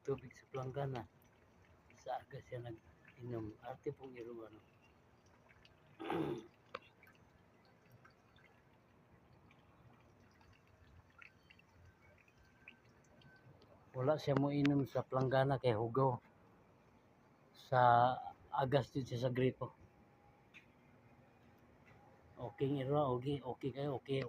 tubig sa planggana. Sa aga siya nag-inom. Arte pong iruan. Wala siya mo inom sa planggana kay hugaw. Sa agas din siya sa gripo. Okay, iro, okay kayo, okay.